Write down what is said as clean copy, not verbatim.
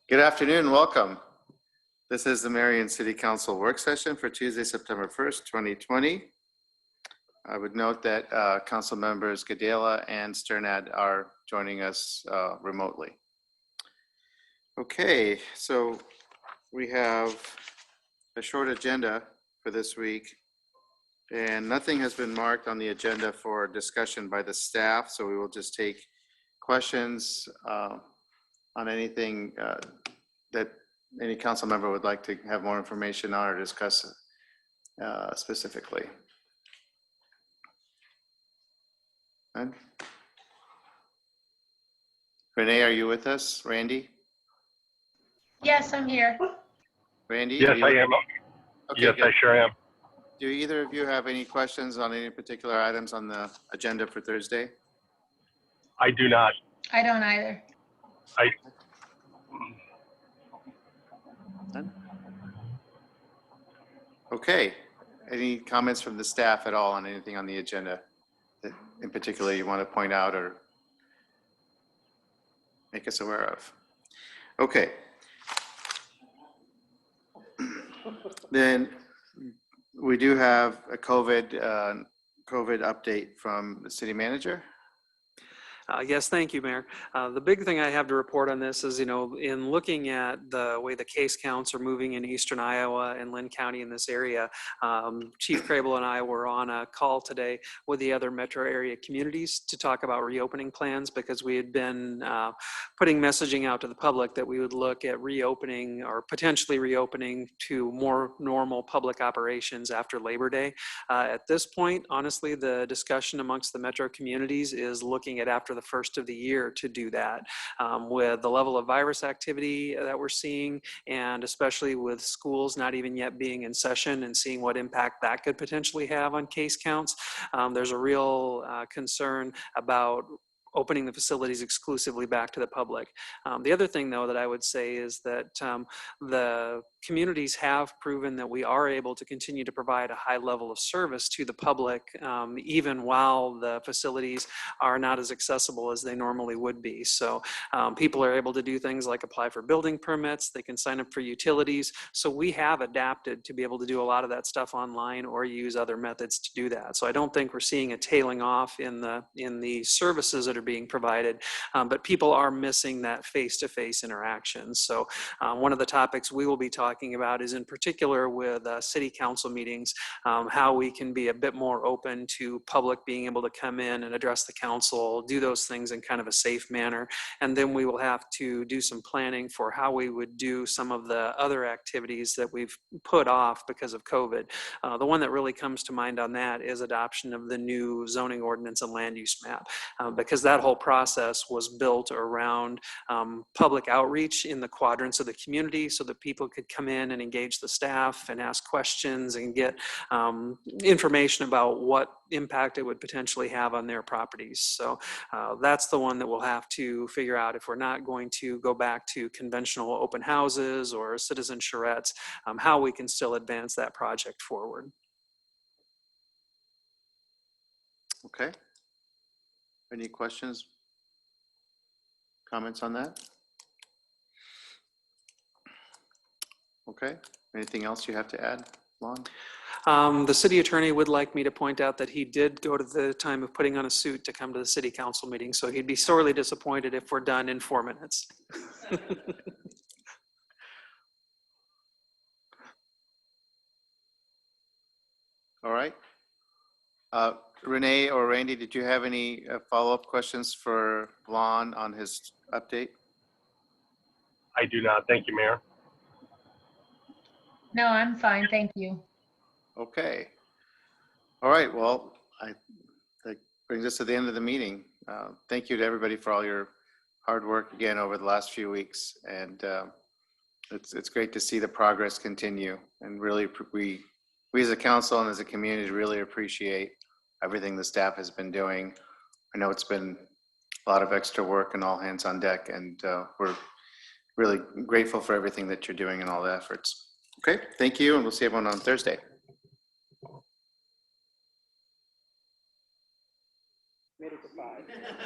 Good afternoon, welcome. This is the Marion City Council work session for Tuesday, September 1st, 2020. I would note that Council members Gadela and Sternad are joining us remotely. Okay, so we have a short agenda for this week, and nothing has been marked on the agenda for discussion by the staff, so we will just take questions on anything that any council member would like to have more information on or discuss specifically. And Renee, are you with us? Randy? Yes, I'm here. Randy? Yes, I am. Okay, Yes, good. I sure am. Do either of you have any questions on any particular items on the agenda for Thursday? I do not. I don't either. None? Okay. Any comments from the staff at all on anything on the agenda that in particular you want to point out or make us aware of? Okay. Then we do have a COVID update from the city manager. Yes, thank you, Mayor. The big thing I have to report on this is, in looking at the way the case counts are moving in eastern Iowa and Lynn County in this area, Chief Crable and I were on a call today with the other metro area communities to talk about reopening plans, because we had been putting messaging out to the public that we would look at reopening or potentially reopening to more normal public operations after Labor Day. At this point, honestly, the discussion amongst the metro communities is looking at after the first of the year to do that. With the level of virus activity that we're seeing, and especially with schools not even yet being in session and seeing what impact that could potentially have on case counts, there's a real concern about opening the facilities exclusively back to the public. The other thing, though, that I would say is that the communities have proven that we are able to continue to provide a high level of service to the public, even while the facilities are not as accessible as they normally would be. So people are able to do things like apply for building permits, they can sign up for utilities. So we have adapted to be able to do a lot of that stuff online or use other methods to do that. So I don't think we're seeing a tailing off in the services that are being provided, but people are missing that face-to-face interaction. So one of the topics we will be talking about is in particular with city council meetings, how we can be a bit more open to public being able to come in and address the council, do those things in kind of a safe manner. And then we will have to do some planning for how we would do some of the other activities that we've put off because of COVID. The one that really comes to mind on that is adoption of the new zoning ordinance and land use map, because that whole process was built around public outreach in the quadrants of the community so that people could come in and engage the staff and ask questions and get information about what impact it would potentially have on their properties. So that's the one that we'll have to figure out if we're not going to go back to conventional open houses or citizen charrettes, how we can still advance that project forward. Okay. Any questions, comments on that? Okay. Anything else you have to add, Lon? The city attorney would like me to point out that he did go to the time of putting on a suit to come to the city council meeting, so he'd be sorely disappointed if we're done in 4 minutes. All right. Renee or Randy, did you have any follow-up questions for Lon on his update? I do not. Thank you, Mayor. No, I'm fine. Thank you. Okay. All right. Well, that brings us to the end of the meeting. Thank you to everybody for all your hard work again over the last few weeks. And it's great to see the progress continue. And really, we as a council and as a community really appreciate everything the staff has been doing. I know it's been a lot of extra work and all hands on deck, and we're really grateful for everything that you're doing and all the efforts. Okay, thank you, and we'll see everyone on Thursday. Made it to 5.